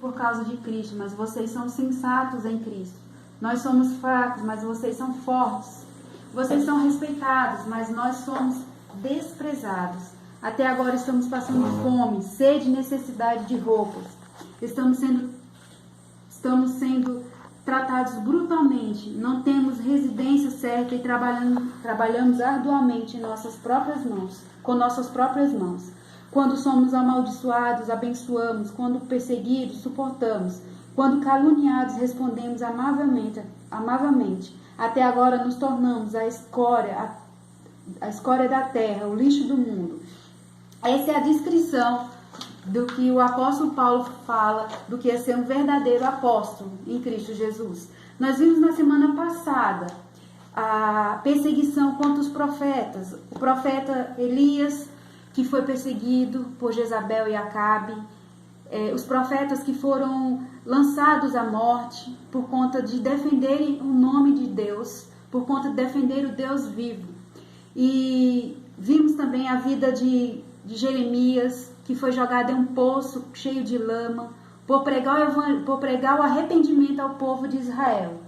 por causa de Cristo, mas vocês são sensatos em Cristo. Nós somos fracos, mas vocês são fortes. Vocês são respeitados, mas nós somos desprezados. Até agora estamos passando fome, sede e necessidade de roupas. Estamos sendo tratados brutalmente. Não temos residência certa e trabalhamos arduamente em nossas próprias mãos, com nossas próprias mãos. Quando somos amaldiçoados, abençoamos. Quando perseguidos, suportamos. Quando caluniados, respondemos amavelmente. Até agora nos tornamos a escória da terra, o lixo do mundo. Essa é a descrição do que o apóstolo Paulo fala, do que é ser um verdadeiro apóstolo em Cristo Jesus. Nós vimos na semana passada a perseguição contra os profetas. O profeta Elias, que foi perseguido por Jezabel e Acabe. Os profetas que foram lançados à morte por conta de defenderem o nome de Deus, por conta de defender o Deus vivo. E vimos também a vida de Jeremias, que foi jogado em um poço cheio de lama, por pregar o arrependimento ao povo de Israel.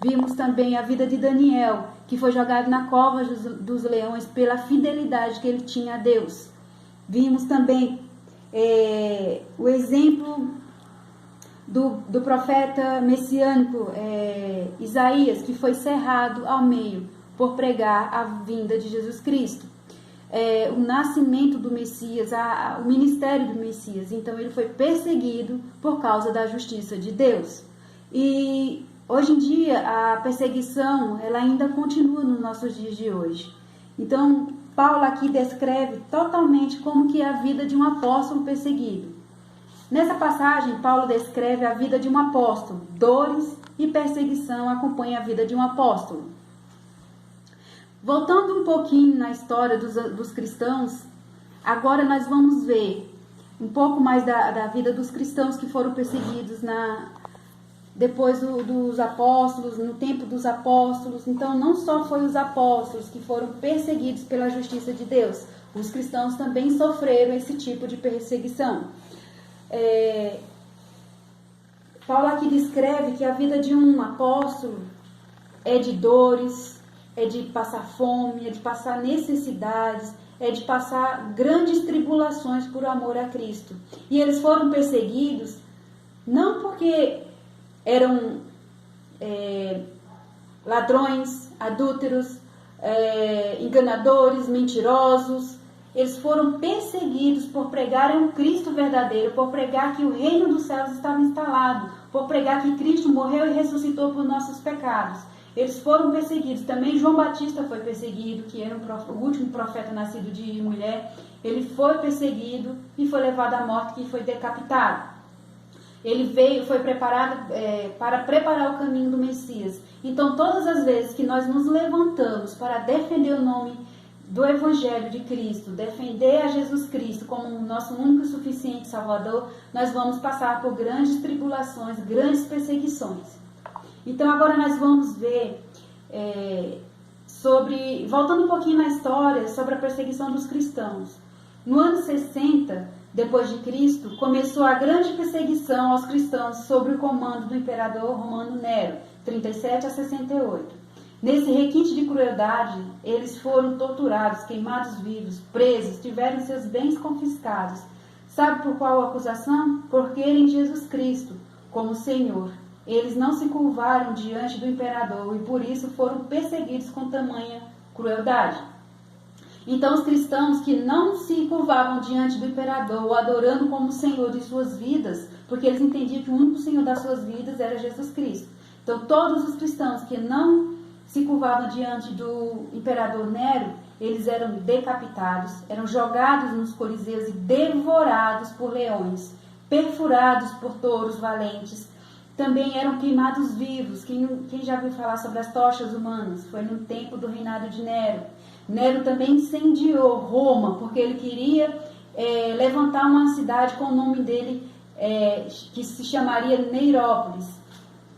Vimos também a vida de Daniel, que foi jogado na cova dos leões pela fidelidade que ele tinha a Deus. Vimos também o exemplo do profeta messiânico Isaías, que foi cerrado ao meio por pregar a vinda de Jesus Cristo. O nascimento do Messias, o ministério do Messias. Então ele foi perseguido por causa da justiça de Deus. E hoje em dia a perseguição ela ainda continua nos nossos dias de hoje. Então Paulo aqui descreve totalmente como que é a vida de um apóstolo perseguido. Nessa passagem, Paulo descreve a vida de um apóstolo. Dores e perseguição acompanham a vida de um apóstolo. Voltando um pouquinho na história dos cristãos, agora nós vamos ver um pouco mais da vida dos cristãos que foram perseguidos depois dos apóstolos, no tempo dos apóstolos. Então, não só foi os apóstolos que foram perseguidos pela justiça de Deus, os cristãos também sofreram esse tipo de perseguição. Paulo aqui descreve que a vida de um apóstolo é de dores, é de passar fome, é de passar necessidades, é de passar grandes tribulações por amor a Cristo. E eles foram perseguidos não porque eram ladrões, adúlteros, enganadores, mentirosos. Eles foram perseguidos por pregarem um Cristo verdadeiro, por pregar que o reino dos céus estava instalado, por pregar que Cristo morreu e ressuscitou por nossos pecados. Eles foram perseguidos. Também João Batista foi perseguido, que era o último profeta nascido de mulher. Ele foi perseguido e foi levado à morte, que foi decapitado. Ele foi preparado para preparar o caminho do Messias. Então, todas as vezes que nós nos levantamos para defender o nome do Evangelho de Cristo, defender a Jesus Cristo como o nosso único e suficiente Salvador, nós vamos passar por grandes tribulações, grandes perseguições. Então, agora nós vamos ver voltando um pouquinho na história, sobre a perseguição dos cristãos. No ano 60, depois de Cristo, começou a grande perseguição aos cristãos sob o comando do imperador romano Nero, 37 a 68. Nesse requinte de crueldade, eles foram torturados, queimados vivos, presos, tiveram seus bens confiscados. Sabe por qual acusação? Por crerem em Jesus Cristo como Senhor. Eles não se curvaram diante do imperador e por isso foram perseguidos com tamanha crueldade. Então os cristãos que não se curvavam diante do imperador, o adorando como Senhor de suas vidas, porque eles entendiam que o único Senhor das suas vidas era Jesus Cristo. Então todos os cristãos que não se curvavam diante do imperador Nero, eles eram decapitados, eram jogados nos coliseus e devorados por leões, perfurados por touros valentes. Também eram queimados vivos. Quem já ouviu falar sobre as tochas humanas? Foi no tempo do reinado de Nero. Nero também incendiou Roma, porque ele queria levantar uma cidade com o nome dele, que se chamaria Neirópolis.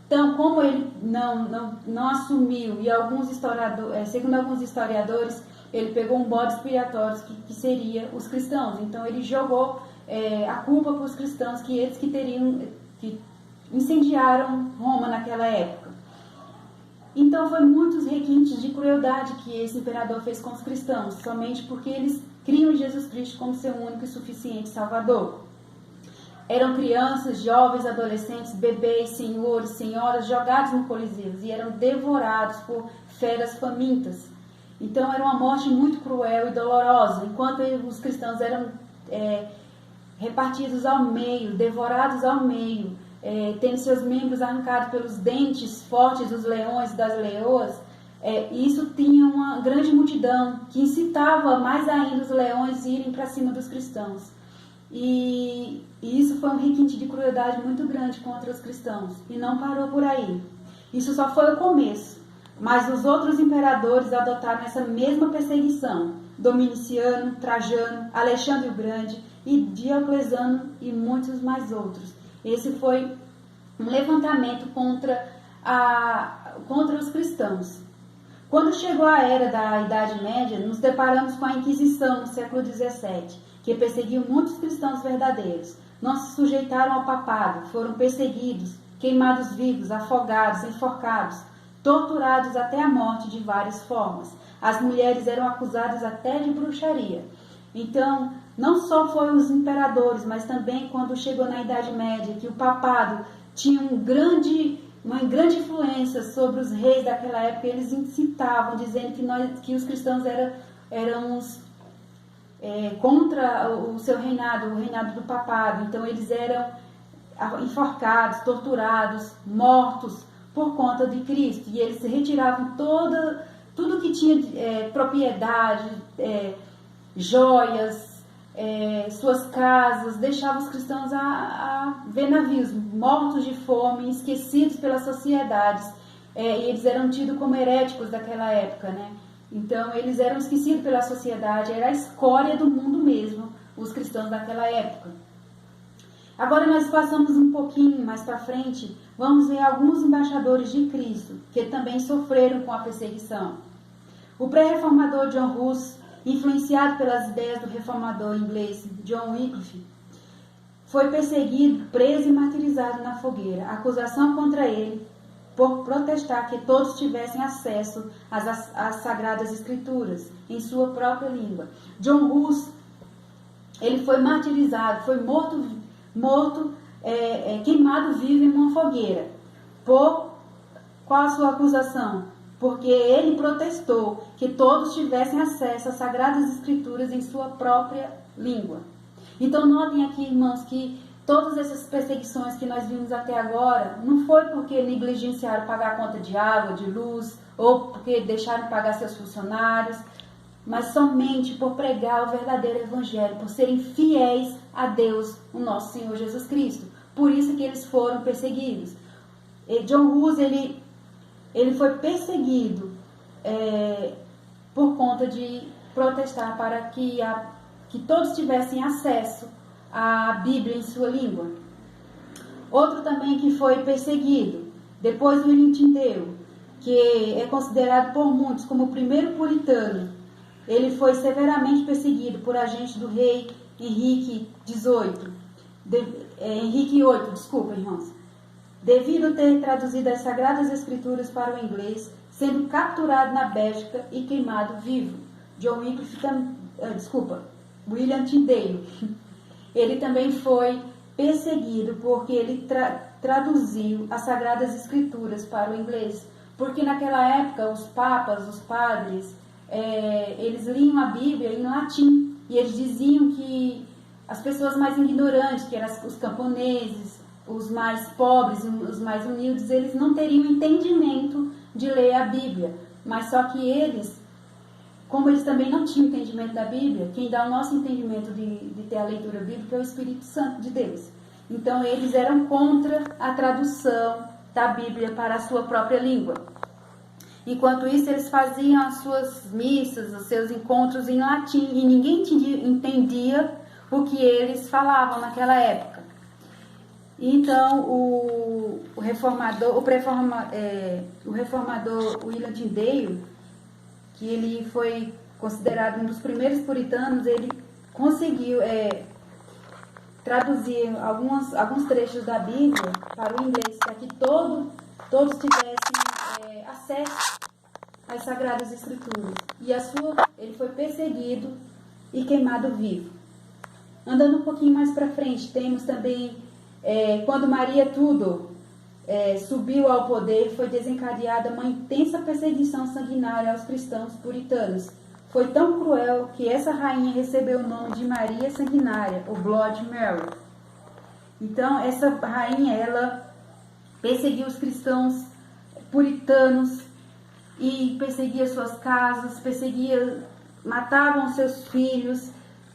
Então, como ele não assumiu, e segundo alguns historiadores, ele pegou um bode expiatório que seria os cristãos. Então, ele jogou a culpa para os cristãos, que eles que incendiaram Roma naquela época. Então foi muitos requintes de crueldade que esse imperador fez com os cristãos, somente porque eles criam em Jesus Cristo como seu único e suficiente Salvador. Eram crianças, jovens, adolescentes, bebês, senhores, senhoras jogados no Coliseu e eram devorados por feras famintas. Então era uma morte muito cruel e dolorosa, enquanto os cristãos eram repartidos ao meio, devorados ao meio, tendo seus membros arrancados pelos dentes fortes dos leões e das leoas. Isso tinha uma grande multidão que incitava mais ainda os leões a irem para cima dos cristãos. E isso foi um requinte de crueldade muito grande contra os cristãos. E não parou por aí. Isso só foi o começo. Mas os outros imperadores adotaram essa mesma perseguição. Domiciano, Trajano, Alexandre o Grande e Diocleciano e muitos mais outros. Esse foi um levantamento contra os cristãos. Quando chegou a era da Idade Média, nos deparamos com a Inquisição no século XVII, que perseguiu muitos cristãos verdadeiros. Não se sujeitaram ao papado, foram perseguidos, queimados vivos, afogados, enforcados, torturados até a morte de várias formas. As mulheres eram acusadas até de bruxaria. Então, não só foram os imperadores, mas também quando chegou na Idade Média, que o papado tinha uma grande influência sobre os reis daquela época, eles incitavam, dizendo que os cristãos eram contra o seu reinado, o reinado do papado. Então eles eram enforcados, torturados, mortos por conta de Cristo. E eles retiravam tudo que tinha propriedade, joias, suas casas, deixavam os cristãos a ver navios mortos de fome, esquecidos pelas sociedades. E eles eram tidos como heréticos daquela época, né? Então eles eram esquecidos pela sociedade, era a escória do mundo mesmo, os cristãos daquela época. Agora nós passamos um pouquinho mais para frente, vamos ver alguns embaixadores de Cristo, que também sofreram com a perseguição. O pré-reformador John Hus, influenciado pelas ideias do reformador inglês John Wycliffe, foi perseguido, preso e martirizado na fogueira. A acusação contra ele por protestar que todos tivessem acesso às Sagradas Escrituras em sua própria língua. John Hus, ele foi martirizado, foi morto, queimado vivo em uma fogueira. Qual a sua acusação? Porque ele protestou que todos tivessem acesso às Sagradas Escrituras em sua própria língua. Então notem aqui, irmãos, que todas essas perseguições que nós vimos até agora, não foi porque negligenciaram pagar a conta de água, de luz, ou porque deixaram de pagar seus funcionários, mas somente por pregar o verdadeiro evangelho, por serem fiéis a Deus, o nosso Senhor Jesus Cristo. Por isso que eles foram perseguidos. John Hus, ele foi perseguido por conta de protestar para que todos tivessem acesso à Bíblia em sua língua. Outro também que foi perseguido, depois do William Tyndale, que é considerado por muitos como o primeiro puritano. Ele foi severamente perseguido por agentes do rei Henrique VIII. Henrique VIII, desculpa, irmãos. Devido a ter traduzido as Sagradas Escrituras para o inglês, sendo capturado na Bélgica e queimado vivo. William Tyndale. Ele também foi perseguido porque ele traduziu as Sagradas Escrituras para o inglês. Porque naquela época os papas, os padres, eles liam a Bíblia em latim. E eles diziam que as pessoas mais ignorantes, que eram os camponeses, os mais pobres, os mais humildes, eles não teriam entendimento de ler a Bíblia. Mas só que eles, como eles também não tinham entendimento da Bíblia, quem dá o nosso entendimento de ter a leitura bíblica é o Espírito Santo de Deus. Então eles eram contra a tradução da Bíblia para a sua própria língua. Enquanto isso, eles faziam as suas missas, os seus encontros em latim, e ninguém entendia o que eles falavam naquela época. Então, o reformador William Tyndale, que ele foi considerado um dos primeiros puritanos, ele conseguiu traduzir alguns trechos da Bíblia para o inglês, para que todos tivessem acesso às Sagradas Escrituras. E ele foi perseguido e queimado vivo. Andando um pouquinho mais para frente, temos também quando Maria Tudor subiu ao poder, foi desencadeada uma intensa perseguição sanguinária aos cristãos puritanos. Foi tão cruel que essa rainha recebeu o nome de Maria Sanguinária, ou Blood Mary. Então, essa rainha, ela perseguiu os cristãos puritanos e perseguia suas casas, matavam seus filhos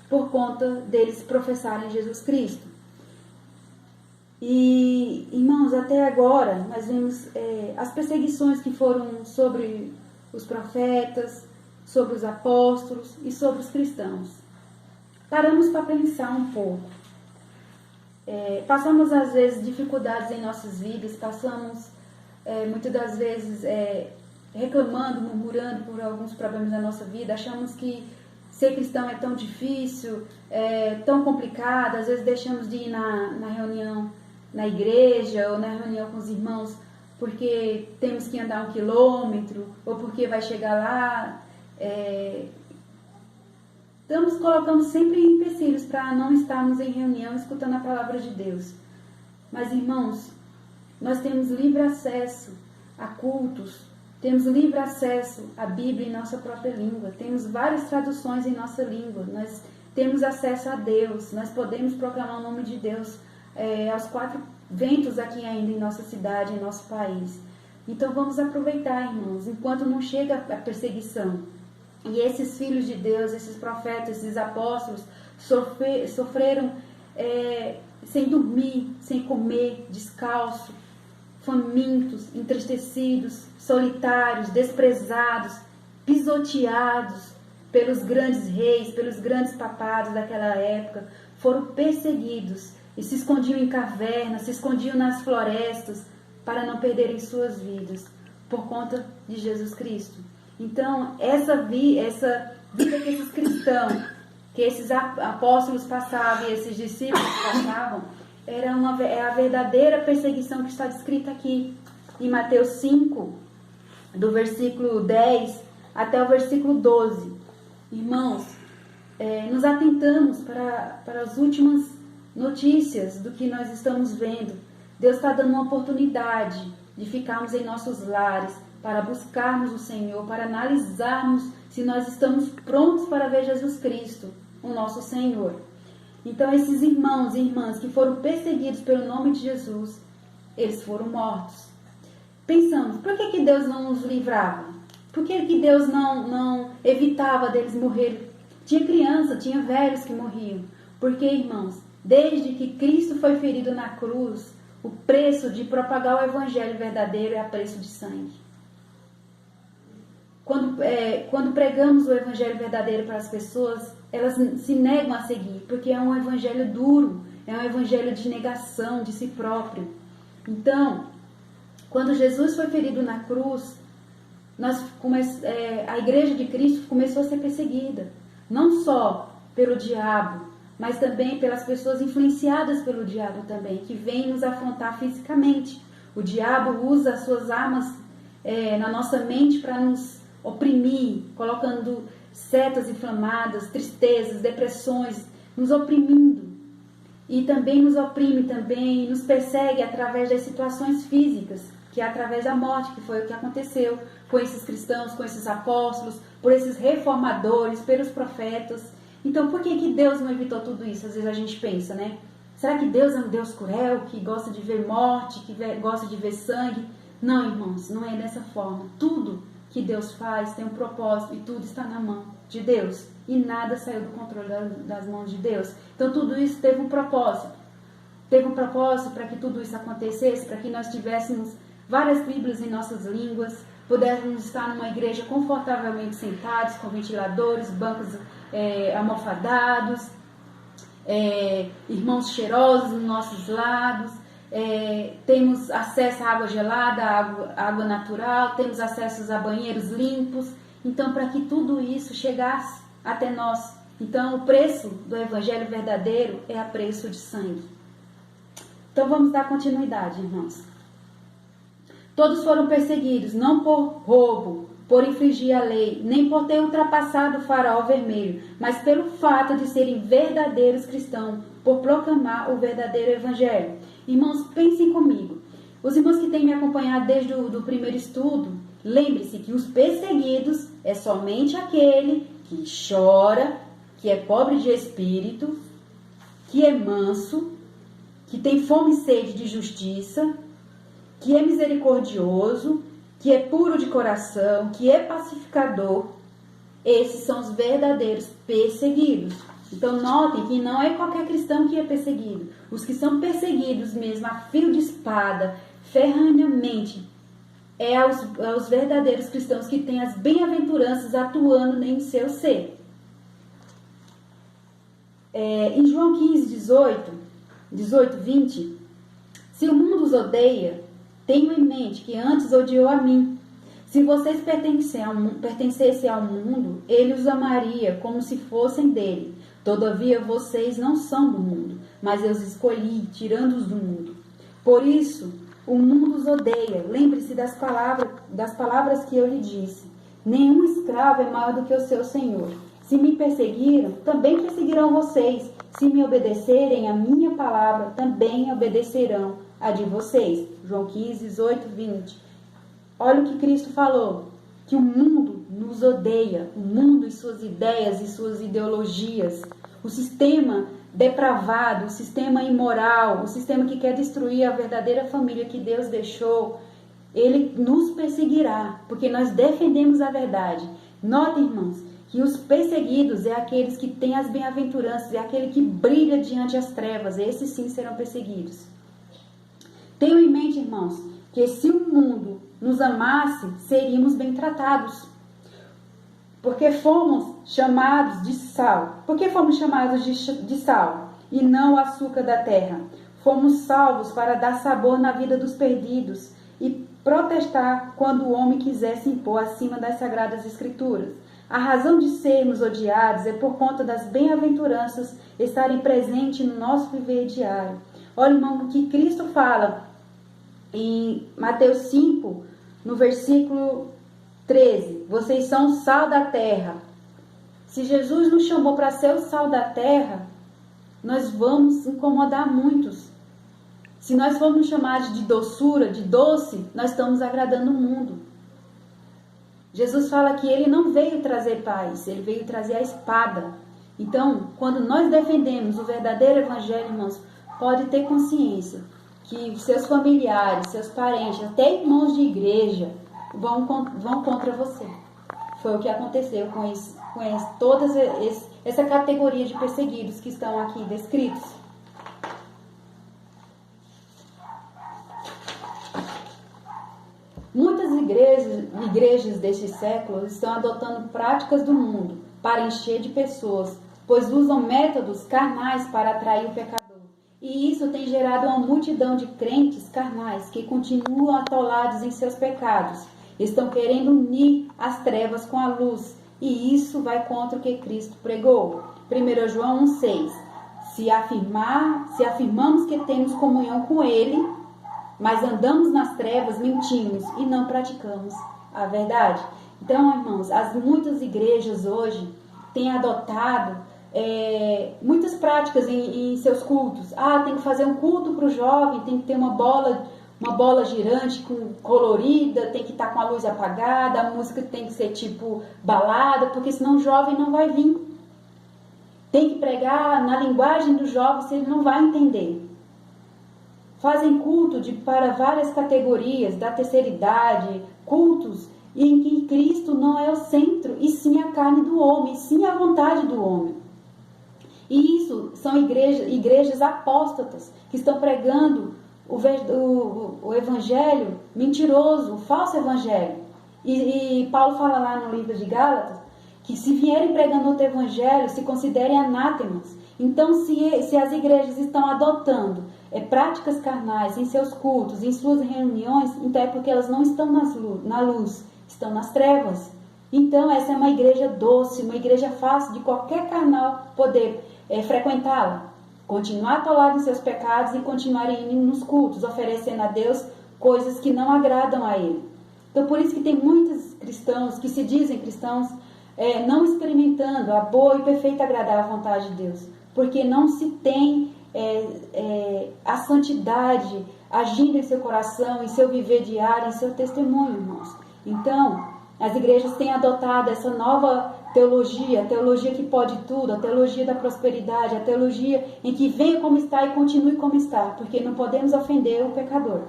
por conta deles professarem Jesus Cristo. E, irmãos, até agora nós vemos as perseguições que foram sobre os profetas, sobre os apóstolos e sobre os cristãos. Paramos para pensar um pouco. Passamos às vezes dificuldades em nossas vidas, passamos muitas das vezes reclamando, murmurando por alguns problemas da nossa vida, achamos que ser cristão é tão difícil, tão complicado, às vezes deixamos de ir na reunião na igreja ou na reunião com os irmãos porque temos que andar 1 quilômetro ou porque vai chegar lá. Estamos colocando sempre empecilhos para não estarmos em reunião escutando a palavra de Deus. Mas, irmãos, nós temos livre acesso a cultos, temos livre acesso à Bíblia em nossa própria língua, temos várias traduções em nossa língua, nós temos acesso a Deus, nós podemos proclamar o nome de Deus aos 4 ventos aqui ainda em nossa cidade, em nosso país. Então vamos aproveitar, irmãos, enquanto não chega a perseguição. E esses filhos de Deus, esses profetas, esses apóstolos sofreram sem dormir, sem comer, descalço, famintos, entristecidos, solitários, desprezados, pisoteados pelos grandes reis, pelos grandes papados daquela época, foram perseguidos e se escondiam em cavernas, se escondiam nas florestas para não perderem suas vidas por conta de Jesus Cristo. Então, essa vida que esses cristãos, que esses apóstolos passavam e esses discípulos passavam, é a verdadeira perseguição que está descrita aqui em Mateus 5, do versículo 10 até o versículo 12. Irmãos, nos atentamos para as últimas notícias do que nós estamos vendo. Deus está dando uma oportunidade de ficarmos em nossos lares, para buscarmos o Senhor, para analisarmos se nós estamos prontos para ver Jesus Cristo, o nosso Senhor. Então, esses irmãos e irmãs que foram perseguidos pelo nome de Jesus, eles foram mortos. Pensamos, por que Deus não nos livrava? Por que Deus não evitava deles morrerem? Tinha criança, tinha velhos que morriam. Porque, irmãos, desde que Cristo foi ferido na cruz, o preço de propagar o evangelho verdadeiro é a preço de sangue. Quando pregamos o evangelho verdadeiro para as pessoas, elas se negam a seguir, porque é um evangelho duro, é um evangelho de negação de si próprio. Então, quando Jesus foi ferido na cruz, a igreja de Cristo começou a ser perseguida, não só pelo diabo, mas também pelas pessoas influenciadas pelo diabo também, que vêm nos afrontar fisicamente. O diabo usa as suas armas na nossa mente para nos oprimir, colocando setas inflamadas, tristezas, depressões, nos oprimindo. E também nos oprime, também nos persegue através das situações físicas, que é através da morte, que foi o que aconteceu com esses cristãos, com esses apóstolos, por esses reformadores, pelos profetas. Então, por que Deus não evitou tudo isso? Às vezes a gente pensa, né? Será que Deus é um Deus cruel, que gosta de ver morte, que gosta de ver sangue? Não, irmãos, não é dessa forma. Tudo que Deus faz tem um propósito e tudo está na mão de Deus. E nada saiu do controle das mãos de Deus. Então tudo isso teve um propósito. Teve um propósito para que tudo isso acontecesse, para que nós tivéssemos várias Bíblias em nossas línguas, pudéssemos estar numa igreja confortavelmente sentados, com ventiladores, bancos almofadados, irmãos cheirosos nos nossos lados, temos acesso à água gelada, água natural, temos acesso a banheiros limpos. Então, para que tudo isso chegasse até nós Então, o preço do evangelho verdadeiro é a preço de sangue. Então, vamos dar continuidade, irmãos. Todos foram perseguidos, não por roubo, por infringir a lei, nem por ter ultrapassado o farol vermelho, mas pelo fato de serem verdadeiros cristãos, por proclamar o verdadeiro evangelho. Irmãos, pensem comigo. Os irmãos que têm me acompanhado desde o primeiro estudo, lembre-se que os perseguidos é somente aquele que chora, que é pobre de espírito, que é manso, que tem fome e sede de justiça, que é misericordioso, que é puro de coração, que é pacificador. Esses são os verdadeiros perseguidos. Então notem que não é qualquer cristão que é perseguido. Os que são perseguidos mesmo a fio de espada, ferranhamente, é aos verdadeiros cristãos que têm as bem-aventuranças atuando em seu ser. Em João 15, 18, 20, se o mundo os odeia, tenham em mente que antes odiou a mim. Se vocês pertencessem ao mundo, ele os amaria como se fossem dele. Todavia vocês não são do mundo, mas eu os escolhi, tirando-os do mundo. Por isso, o mundo os odeia. Lembre-se das palavras que eu lhe disse. Nenhum escravo é maior do que o seu senhor. Se me perseguiram, também perseguirão vocês. Se me obedecerem a minha palavra, também obedecerão a de vocês. João 15, 18, 20. Olha o que Cristo falou. Que o mundo nos odeia. O mundo e suas ideias e suas ideologias. O sistema depravado, o sistema imoral, o sistema que quer destruir a verdadeira família que Deus deixou, ele nos perseguirá, porque nós defendemos a verdade. Notem, irmãos, que os perseguidos é aqueles que têm as bem-aventuranças, é aquele que brilha diante das trevas, esses sim serão perseguidos. Tenham em mente, irmãos, que se o mundo nos amasse, seríamos bem tratados. Porque fomos chamados de sal. Por que fomos chamados de sal e não o açúcar da terra? Fomos salvos para dar sabor na vida dos perdidos e protestar quando o homem quiser se impor acima das sagradas escrituras. A razão de sermos odiados é por conta das bem-aventuranças estarem presentes no nosso viver diário. Olha, irmão, o que Cristo fala em Mateus 5, no versículo 13. Vocês são o sal da terra. Se Jesus nos chamou para ser o sal da terra, nós vamos incomodar muitos. Se nós formos chamados de doçura, de doce, nós estamos agradando o mundo. Jesus fala que ele não veio trazer paz, ele veio trazer a espada. Então, quando nós defendemos o verdadeiro evangelho, irmãos, pode ter consciência que seus familiares, seus parentes, até irmãos de igreja, vão contra você. Foi o que aconteceu com toda essa categoria de perseguidos que estão aqui descritos. Muitas igrejas deste século estão adotando práticas do mundo para encher de pessoas, pois usam métodos carnais para atrair o pecador. E isso tem gerado uma multidão de crentes carnais que continuam atolados em seus pecados. Estão querendo unir as trevas com a luz. E isso vai contra o que Cristo pregou. 1 João 1,6. Se afirmamos que temos comunhão com Ele, mas andamos nas trevas, mentimos e não praticamos a verdade. Então, irmãos, muitas igrejas hoje têm adotado muitas práticas em seus cultos. Tem que fazer um culto para o jovem, tem que ter uma bola girante colorida, tem que estar com a luz apagada, a música tem que ser tipo balada, porque senão o jovem não vai vir. Tem que pregar na linguagem do jovem, se ele não vai entender. Fazem culto para várias categorias, da terceira idade, cultos em que Cristo não é o centro, e sim a carne do homem, e sim a vontade do homem. E isso são igrejas apóstatas, que estão pregando o evangelho mentiroso, o falso evangelho. E Paulo fala lá no livro de Gálatas, que se vierem pregando outro evangelho, se considerem anátemas. Então, se as igrejas estão adotando práticas carnais em seus cultos, em suas reuniões, então é porque elas não estão na luz, estão nas trevas. Então, essa é uma igreja doce, uma igreja fácil de qualquer carnal poder frequentá-la. Continuar atolado em seus pecados e continuar indo nos cultos, oferecendo a Deus coisas que não agradam a Ele. Então, por isso que tem muitos cristãos que se dizem cristãos não experimentando a boa e perfeita agradável vontade de Deus. Porque não se tem a santidade agindo em seu coração, em seu viver diário, em seu testemunho, irmãos. Então, as igrejas têm adotado essa nova teologia, a teologia que pode tudo, a teologia da prosperidade, a teologia em que venha como está e continue como está, porque não podemos ofender o pecador.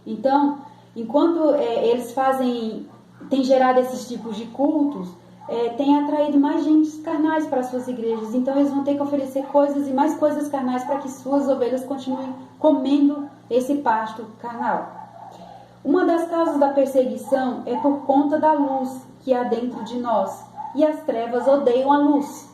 Então, enquanto eles têm gerado esses tipos de cultos, tem atraído mais gente carnais para suas igrejas. Então eles vão ter que oferecer coisas e mais coisas carnais para que suas ovelhas continuem comendo esse pasto carnal. Uma das causas da perseguição é por conta da luz que há dentro de nós, e as trevas odeiam a luz.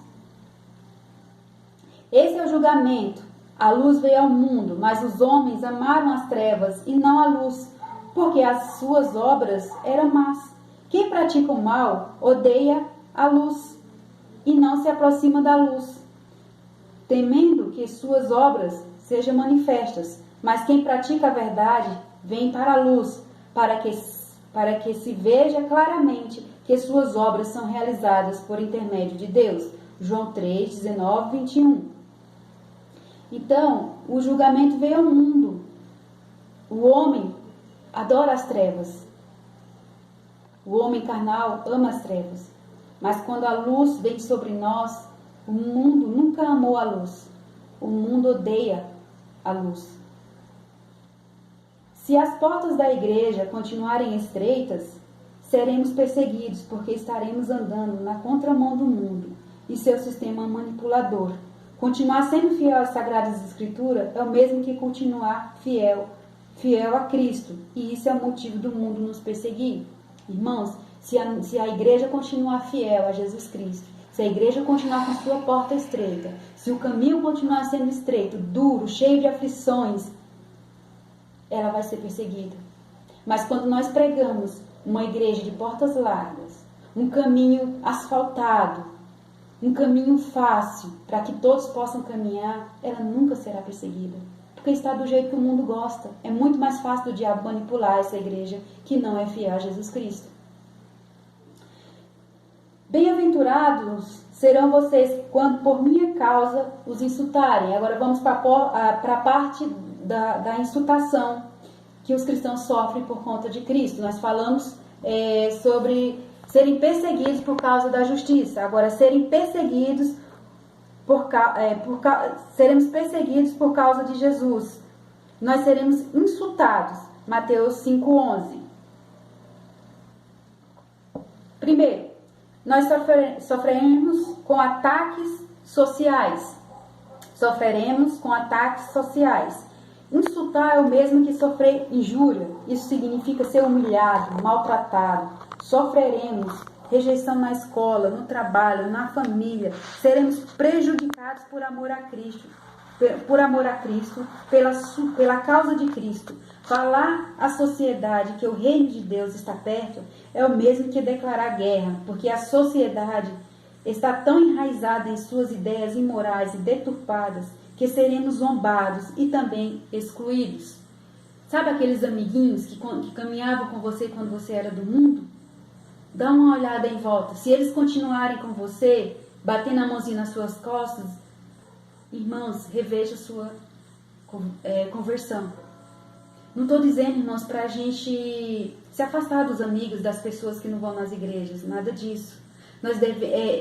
Esse é o julgamento. A luz veio ao mundo, mas os homens amaram as trevas e não a luz, porque as suas obras eram más. Quem pratica o mal odeia a luz e não se aproxima da luz, temendo que suas obras sejam manifestas. Mas quem pratica a verdade vem para a luz, para que se veja claramente que suas obras são realizadas por intermédio de Deus. João 3, 19, 21. Então, o julgamento veio ao mundo. O homem adora as trevas. O homem carnal ama as trevas. Mas quando a luz vem sobre nós, o mundo nunca amou a luz. O mundo odeia a luz. Se as portas da igreja continuarem estreitas, seremos perseguidos, porque estaremos andando na contramão do mundo e seu sistema manipulador. Continuar sendo fiel às Sagradas Escrituras é o mesmo que continuar fiel a Cristo. E isso é o motivo do mundo nos perseguir. Irmãos, se a igreja continuar fiel a Jesus Cristo, se a igreja continuar com sua porta estreita, se o caminho continuar sendo estreito, duro, cheio de aflições, ela vai ser perseguida. Mas quando nós pregamos uma igreja de portas largas, um caminho asfaltado, um caminho fácil, para que todos possam caminhar, ela nunca será perseguida. Porque está do jeito que o mundo gosta. É muito mais fácil do diabo manipular essa igreja que não é fiel a Jesus Cristo. Bem-aventurados serão vocês quando por minha causa os insultarem. Agora vamos para a parte da insultação que os cristãos sofrem por conta de Cristo. Nós falamos sobre serem perseguidos por causa da justiça. Agora, seremos perseguidos por causa de Jesus. Nós seremos insultados. Mateus 5:11. Primeiro, nós sofreremos com ataques sociais. Sofreremos com ataques sociais. Insultar é o mesmo que sofrer injúria. Isso significa ser humilhado, maltratado. Sofreremos rejeição na escola, no trabalho, na família. Seremos prejudicados por amor a Cristo. Pela causa de Cristo. Falar à sociedade que o reino de Deus está perto é o mesmo que declarar guerra, porque a sociedade está tão enraizada em suas ideias imorais e deturpadas que seremos zombados e também excluídos. Sabe aqueles amiguinhos que caminhavam com você quando você era do mundo? Dá uma olhada em volta. Se eles continuarem com você, batendo a mãozinha nas suas costas, irmãos, reveja a sua conversão. Não estou dizendo, irmãos, para a gente se afastar dos amigos, das pessoas que não vão nas igrejas, nada disso.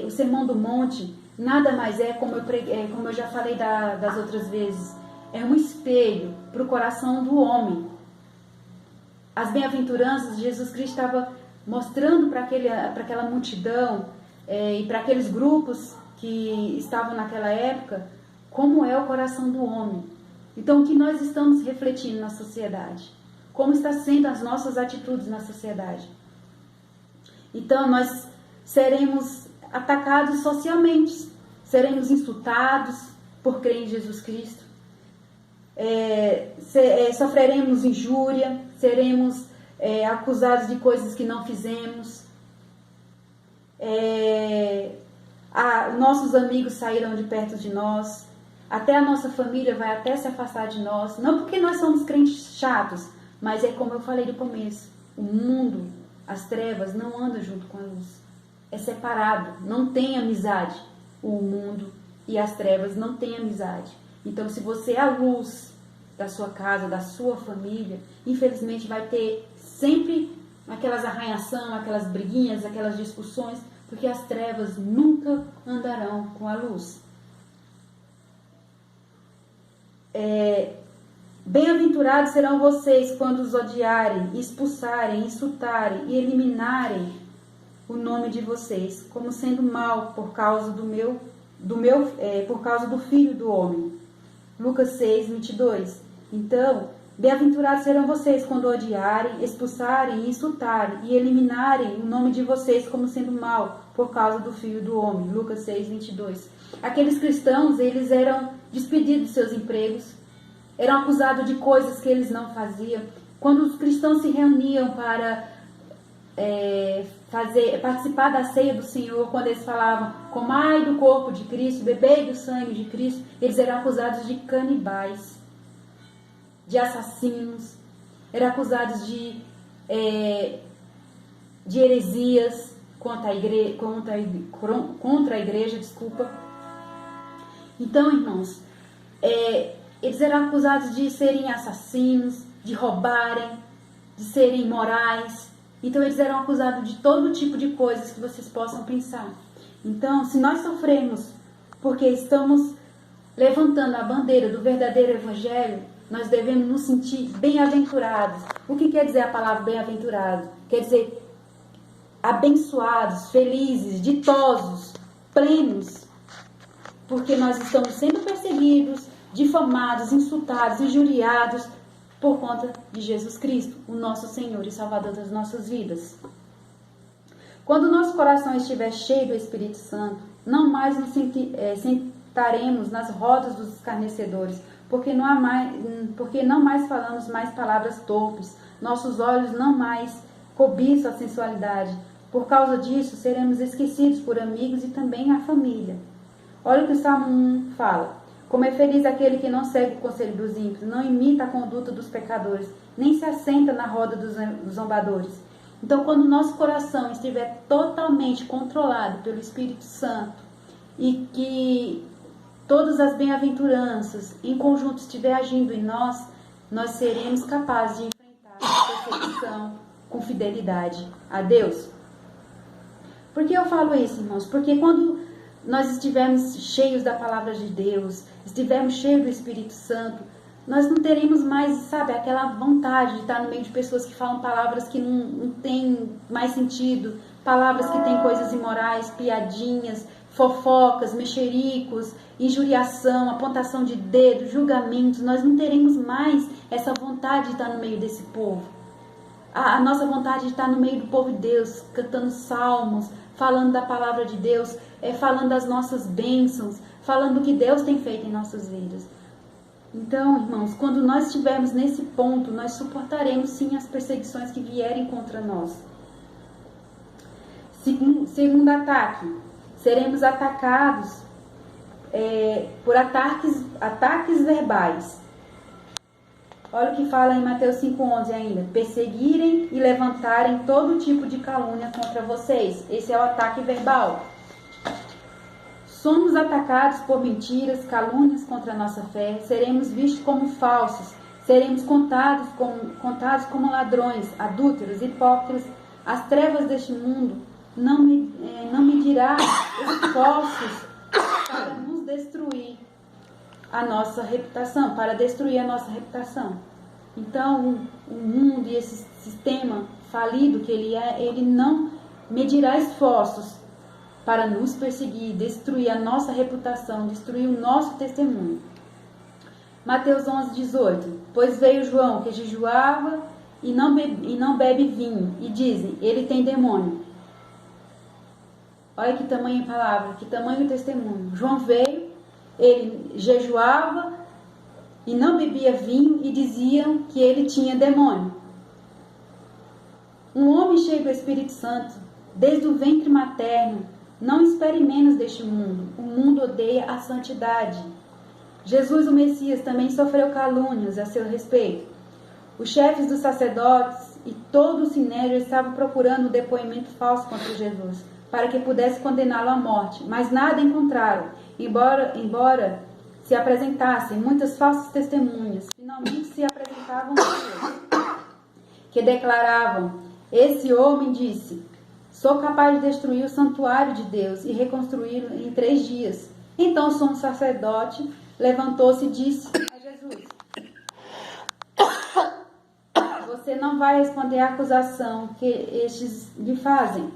O Sermão do Monte nada mais como eu já falei das outras vezes, é um espelho para o coração do homem. As bem-aventuranças, Jesus Cristo estava mostrando para aquela multidão e para aqueles grupos que estavam naquela época como é o coração do homem. Então, o que nós estamos refletindo na sociedade? Como está sendo as nossas atitudes na sociedade? Então, nós seremos atacados socialmente, seremos insultados por crer em Jesus Cristo, sofreremos injúria, seremos acusados de coisas que não fizemos. Nossos amigos saíram de perto de nós, até a nossa família vai até se afastar de nós, não porque nós somos crentes chatos, mas é como eu falei no começo, o mundo, as trevas não andam junto com a luz, é separado, não tem amizade, o mundo e as trevas não têm amizade. Então, se você é a luz da sua casa, da sua família, infelizmente vai ter sempre aquelas arranhação, aquelas briguinhas, aquelas discussões, porque as trevas nunca andarão com a luz. Bem-aventurados serão vocês quando os odiarem, expulsarem, insultarem e eliminarem o nome de vocês, como sendo mal por causa por causa do Filho do Homem. Lucas 6, 22. Então, bem-aventurados serão vocês quando odiarem, expulsarem, insultarem e eliminarem o nome de vocês como sendo mal por causa do Filho do Homem. Lucas 6, 22. Aqueles cristãos, eles eram despedidos de seus empregos, eram acusados de coisas que eles não faziam. Quando os cristãos se reuniam para participar da ceia do Senhor, quando eles falavam, comai do corpo de Cristo, bebei do sangue de Cristo, eles eram acusados de canibais, de assassinos, eram acusados de heresias contra a igreja, desculpa. Então, irmãos, eles eram acusados de serem assassinos, de roubarem, de serem imorais. Então, eles eram acusados de todo tipo de coisas que vocês possam pensar. Então, se nós sofremos porque estamos levantando a bandeira do verdadeiro evangelho, nós devemos nos sentir bem-aventurados. O que quer dizer a palavra bem-aventurado? Quer dizer abençoados, felizes, ditosos, plenos, porque nós estamos sendo perseguidos, difamados, insultados, injuriados por conta de Jesus Cristo, o nosso Senhor e Salvador das nossas vidas. Quando o nosso coração estiver cheio do Espírito Santo, não mais nos sentaremos nas rodas dos escarnecedores, porque não mais falamos mais palavras torpes, nossos olhos não mais cobiçam a sensualidade. Por causa disso, seremos esquecidos por amigos e também a família. Olha o que o Salmo 1 fala. Como é feliz aquele que não segue o conselho dos ímpios, não imita a conduta dos pecadores, nem se assenta na roda dos zombadores. Então, quando o nosso coração estiver totalmente controlado pelo Espírito Santo e que todas as bem-aventuranças em conjunto estiver agindo em nós, nós seremos capazes de enfrentar a perseguição com fidelidade a Deus. Por que eu falo isso, irmãos? Porque quando nós estivermos cheios da palavra de Deus, estivermos cheios do Espírito Santo, nós não teremos mais, sabe, aquela vontade de estar no meio de pessoas que falam palavras que não têm mais sentido, palavras que têm coisas imorais, piadinhas, fofocas, mexericos, injuriação, apontação de dedo, julgamentos. Nós não teremos mais essa vontade de estar no meio desse povo. A nossa vontade de estar no meio do povo de Deus, cantando salmos, falando da palavra de Deus, falando das nossas bênçãos, falando do que Deus tem feito em nossas vidas. Então, irmãos, quando nós estivermos nesse ponto, nós suportaremos sim as perseguições que vierem contra nós. Segundo ataque, seremos atacados por ataques verbais. Olha o que fala em Mateus 5,11 ainda. Perseguirem e levantarem todo tipo de calúnia contra vocês. Esse é o ataque verbal. Somos atacados por mentiras, calúnias contra a nossa fé. Seremos vistos como falsos. Seremos contados como ladrões, adúlteros, hipócritas. As trevas deste mundo não medirá esforços para nos destruir a nossa reputação, para destruir a nossa reputação. Então, o mundo e esse sistema falido que ele não medirá esforços para nos perseguir, destruir a nossa reputação, destruir o nosso testemunho. Mateus 11:18. Pois veio João, que jejuava e não bebe vinho, e dizem, ele tem demônio. Olha que tamanho a palavra, que tamanho o testemunho. João veio, ele jejuava e não bebia vinho e diziam que ele tinha demônio. Um homem cheio do Espírito Santo, desde o ventre materno. Não espere menos deste mundo. O mundo odeia a santidade. Jesus, o Messias, também sofreu calúnias a seu respeito. Os chefes dos sacerdotes e todo o sinédrio estavam procurando um depoimento falso contra Jesus, para que pudesse condená-lo à morte, mas nada encontraram, embora se apresentassem muitas falsas testemunhas. Finalmente se apresentavam que declaravam: esse homem disse: sou capaz de destruir o santuário de Deus e reconstruí-lo em 3 dias. Então o sumo sacerdote levantou-se e disse a Jesus: você não vai responder à acusação que estes lhe fazem.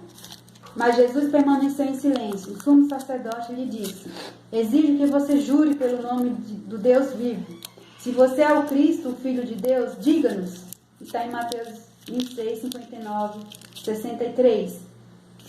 Mas Jesus permaneceu em silêncio. O sumo sacerdote lhe disse: exijo que você jure pelo nome do Deus vivo. Se você é o Cristo, o Filho de Deus, diga-nos. Está em Mateus 26, 59, 63.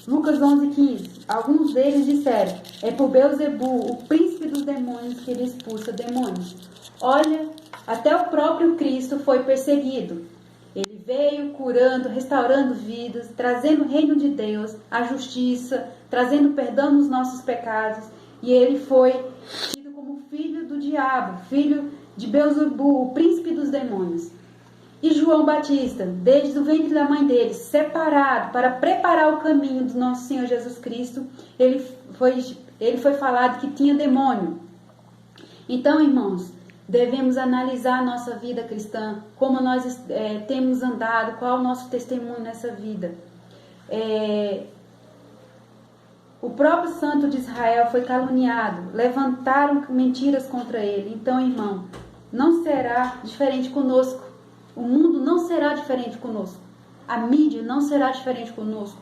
Lucas 11, 15. Alguns deles disseram: é por Beelzebu, o príncipe dos demônios, que ele expulsa demônios. Olha, até o próprio Cristo foi perseguido. Ele veio curando, restaurando vidas, trazendo o reino de Deus, a justiça, trazendo perdão nos nossos pecados. E ele foi tido como filho do diabo, filho de Beelzebu, o príncipe dos demônios. E João Batista, desde o ventre da mãe dele, separado para preparar o caminho do nosso Senhor Jesus Cristo, ele foi falado que tinha demônio. Então, irmãos, devemos analisar a nossa vida cristã, como nós temos andado, qual é o nosso testemunho nessa vida. O próprio santo de Israel foi caluniado, levantaram mentiras contra ele. Então, irmão, não será diferente conosco. O mundo não será diferente conosco. A mídia não será diferente conosco.